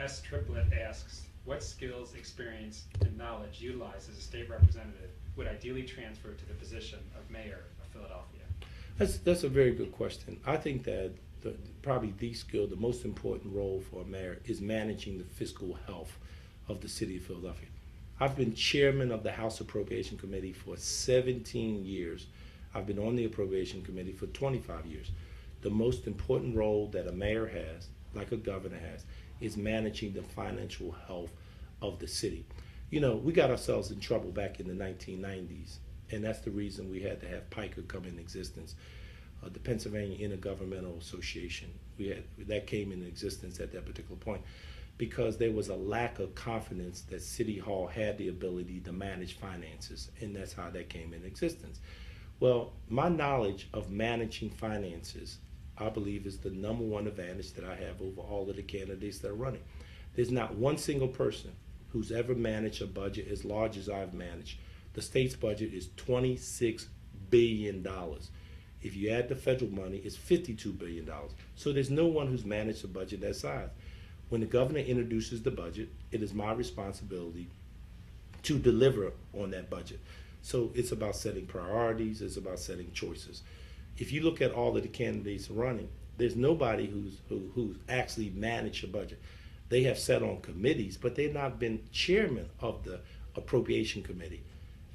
S. Triplet asks, what skills, experience, and knowledge utilized as a state representative would ideally transfer to the position of mayor of Philadelphia? That's a very good question. I think that probably the skill, the most important role for a mayor is managing the fiscal health of the city of Philadelphia. I've been chairman of the House Appropriation Committee for 17 years. I've been on the Appropriation Committee for 25 years. The most important role that a mayor has, like a governor has, is managing the financial health of the city. You know, we got ourselves in trouble back in the 1990s, and that's the reason we had to have PICA come in existence. The Pennsylvania Intergovernmental Association, that came into existence at that particular point because there was a lack of confidence that City Hall had the ability to manage finances, and that's how that came into existence. Well, my knowledge of managing finances, I believe, is the number one advantage that I have over all of the candidates that are running. There's not one single person who's ever managed a budget as large as I've managed. The state's budget is $26 billion. If you add the federal money, it's $52 billion. So there's no one who's managed a budget that size. When the governor introduces the budget, it is my responsibility to deliver on that budget. So it's about setting priorities, it's about setting choices. If you look at all of the candidates running, there's nobody who's actually managed a budget. They have sat on committees, but they've not been chairman of the appropriation committee.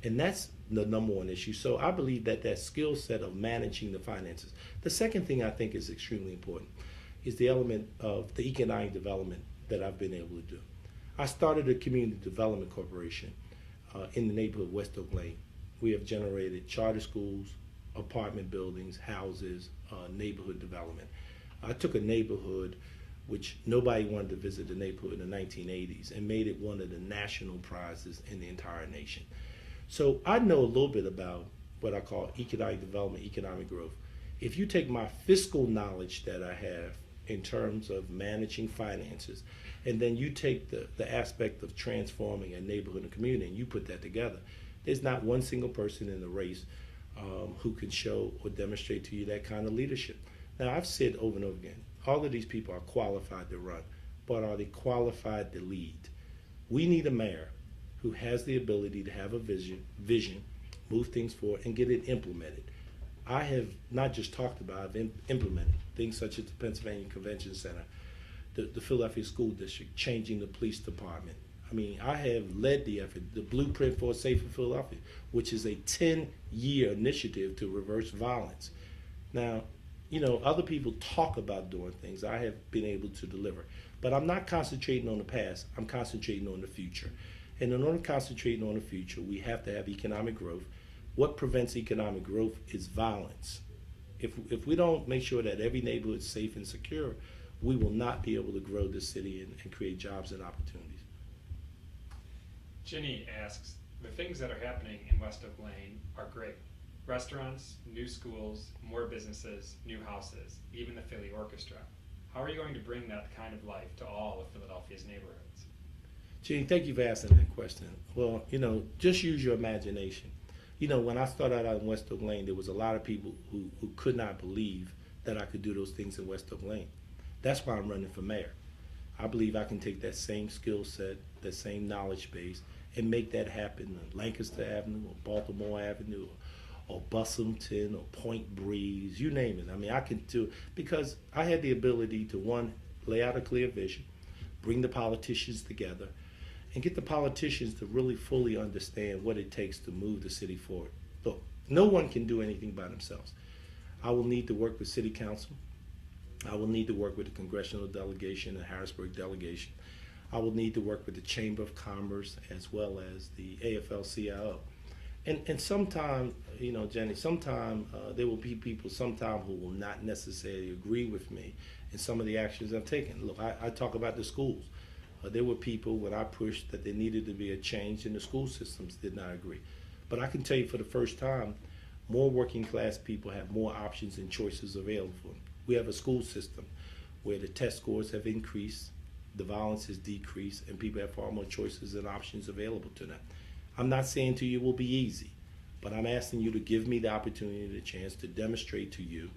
And that's the number one issue. So I believe that skill set of managing the finances. The second thing I think is extremely important is the element of the economic development that I've been able to do. I started a community development corporation in the neighborhood of West Oak Lane. We have generated charter schools, apartment buildings, houses, neighborhood development. I took a neighborhood which nobody wanted to visit the neighborhood in the 1980s and made it one of the national prizes in the entire nation. So I know a little bit about what I call economic development, economic growth. If you take my fiscal knowledge that I have in terms of managing finances, and then you take the aspect of transforming a neighborhood and community and you put that together, there's not one single person in the race who can show or demonstrate to you that kind of leadership. Now, I've said over and over again, all of these people are qualified to run, but are they qualified to lead? We need a mayor who has the ability to have a vision, move things forward, and get it implemented. I have not just talked about, I've implemented things such as the Pennsylvania Convention Center, the Philadelphia School District, changing the police department. I mean, I have led the effort, the Blueprint for a Safer Philadelphia, which is a 10-year initiative to reverse violence. Now, you know, other people talk about doing things. I have been able to deliver. But I'm not concentrating on the past, I'm concentrating on the future. And in order to concentrate on the future, we have to have economic growth. What prevents economic growth is violence. If we don't make sure that every neighborhood is safe and secure, we will not be able to grow this city and create jobs and opportunities. Ginny asks, the things that are happening in West Oak Lane are great. Restaurants, new schools, more businesses, new houses, even the Philly Orchestra. How are you going to bring that kind of life to all of Philadelphia's neighborhoods? Gene, thank you for asking that question. Well, you know, just use your imagination. You know, when I started out in West Oak Lane, there was a lot of people who could not believe that I could do those things in West Oak Lane. That's why I'm running for mayor. I believe I can take that same skill set, that same knowledge base, and make that happen on Lancaster Avenue or Baltimore Avenue or Bussington or Point Breeze, you name it. I mean, I can do it because I had the ability to, one, lay out a clear vision, bring the politicians together, and get the politicians to really fully understand what it takes to move the city forward. Look, no one can do anything by themselves. I will need to work with City Council. I will need to work with the congressional delegation, the Harrisburg delegation. I will need to work with the Chamber of Commerce as well as the AFL-CIO. And sometime, you know, Jenny, sometime there will be people sometime who will not necessarily agree with me in some of the actions I've taken. Look, I talk about the schools. There were people when I pushed that there needed to be a change in the school systems did not agree. But I can tell you for the first time, more working class people have more options and choices available for them. We have a school system where the test scores have increased, the violence has decreased, and people have far more choices and options available to them. I'm not saying to you it will be easy, but I'm asking you to give me the opportunity and the chance to demonstrate to you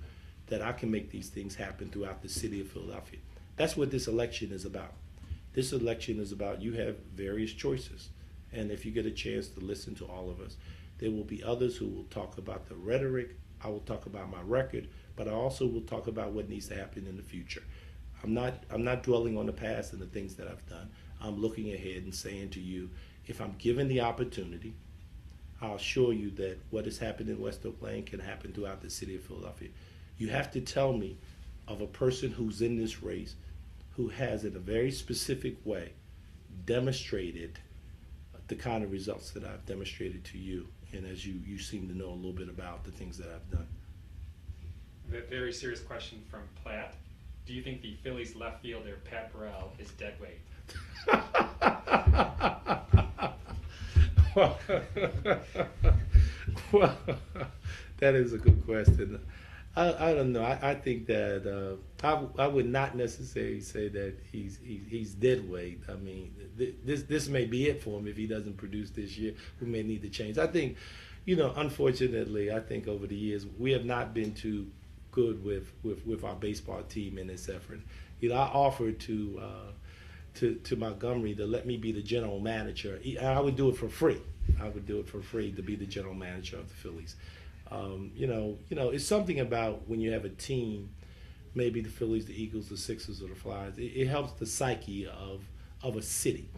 that I can make these things happen throughout the city of Philadelphia. That's what this election is about. This election is about you have various choices. And if you get a chance to listen to all of us, there will be others who will talk about the rhetoric. I will talk about my record, but I also will talk about what needs to happen in the future. I'm not dwelling on the past and the things that I've done. I'm looking ahead and saying to you, if I'm given the opportunity, I'll assure you that what has happened in West Oak Lane can happen throughout the city of Philadelphia. You have to tell me of a person who's in this race who has, in a very specific way, demonstrated the kind of results that I've demonstrated to you, and as you seem to know a little bit about the things that I've done. A very serious question from Platt. Do you think the Phillies left fielder Pat Burrell is dead weight? Well, that is a good question. I don't know. I think that I would not necessarily say that he's dead weight. I mean, this may be it for him if he doesn't produce this year. We may need to change. I think, unfortunately, I think over the years we have not been too good with our baseball team in this effort. I offered to Montgomery to let me be the general manager. I would do it for free. I would do it for free to be the general manager of the Phillies. It's something about when you have a team, maybe the Phillies, the Eagles, the Sixers, or the Flyers. It helps the psyche of a city,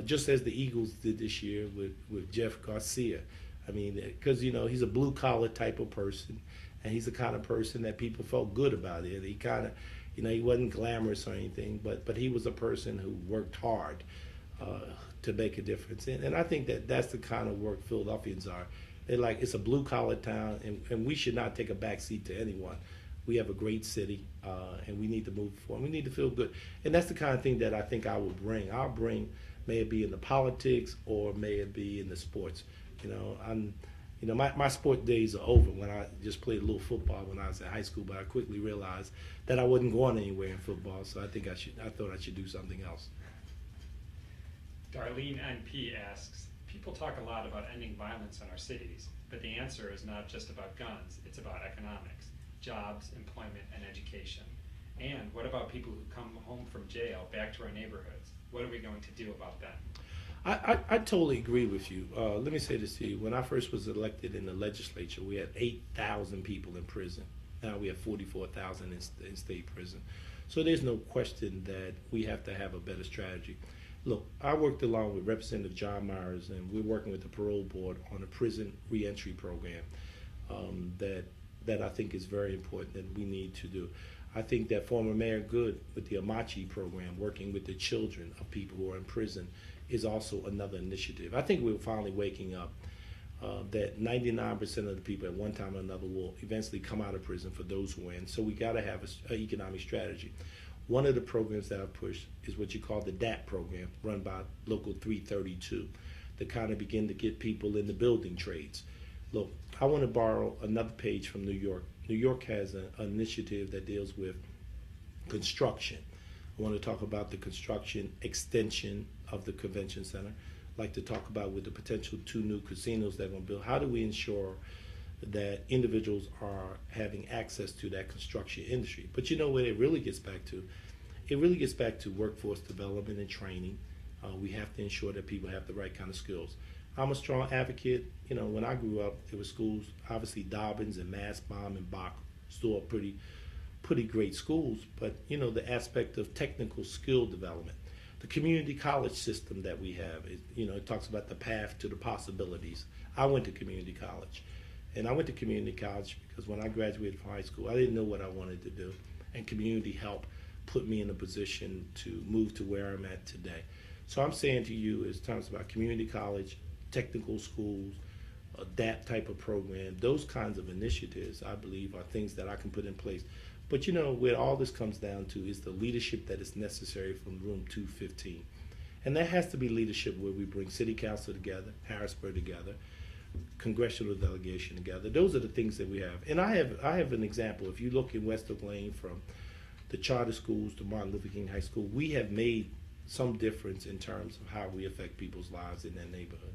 just as the Eagles did this year with Jeff Garcia. I mean, because he's a blue collar type of person, and he's the kind of person that people felt good about it. He kind of, he wasn't glamorous or anything, but he was a person who worked hard to make a difference. And I think that's the kind of work Philadelphians are. They're like, it's a blue-collar town, and we should not take a backseat to anyone. We have a great city, and we need to move forward. We need to feel good. And that's the kind of thing that I think I will bring. I'll bring, may it be in the politics or may it be in the sports. My sport days are over when I just played a little football when I was in high school, but I quickly realized that I wasn't going anywhere in football, so I thought I should do something else. Darlene NP asks, people talk a lot about ending violence in our cities, but the answer is not just about guns, it's about economics, jobs, employment, and education. And what about people who come home from jail back to our neighborhoods? What are we going to do about them? I totally agree with you. Let me say this to you. When I first was elected in the legislature, we had 8,000 people in prison. Now we have 44,000 in state prison. So there's no question that we have to have a better strategy. Look, I worked along with Representative John Myers, and we're working with the parole board on a prison reentry program that I think is very important that we need to do. I think that former Mayor Good with the Amachi program, working with the children of people who are in prison, is also another initiative. I think we're finally waking up that 99% of the people at one time or another will eventually come out of prison for those who are in. So we got to have an economic strategy. One of the programs that I push is what you call the DAP program, run by Local 332, to kind of begin to get people in the building trades. Look, I want to borrow another page from New York. New York has an initiative that deals with construction. I want to talk about the construction extension of the convention center. I'd like to talk about with the potential 2 new casinos that we're going to build. How do we ensure that individuals are having access to that construction industry? But what it really gets back to? It really gets back to workforce development and training. We have to ensure that people have the right kind of skills. I'm a strong advocate. When I grew up, there were schools, obviously Dobbins and Mastbaum and Bach, still pretty great schools, but the aspect of technical skill development. The community college system that we have, it talks about the path to the possibilities. I went to community college. And I went to community college because when I graduated from high school, I didn't know what I wanted to do. And community help put me in a position to move to where I'm at today. So I'm saying to you, it's talks about community college, technical schools, that type of program, those kinds of initiatives, I believe, are things that I can put in place. But where all this comes down to is the leadership that is necessary from room 215. And that has to be leadership where we bring city council together, Harrisburg together, congressional delegation together. Those are the things that we have. And I have an example. If you look in West Oak Lane from the charter schools to Martin Luther King High School, we have made some difference in terms of how we affect people's lives in that neighborhood.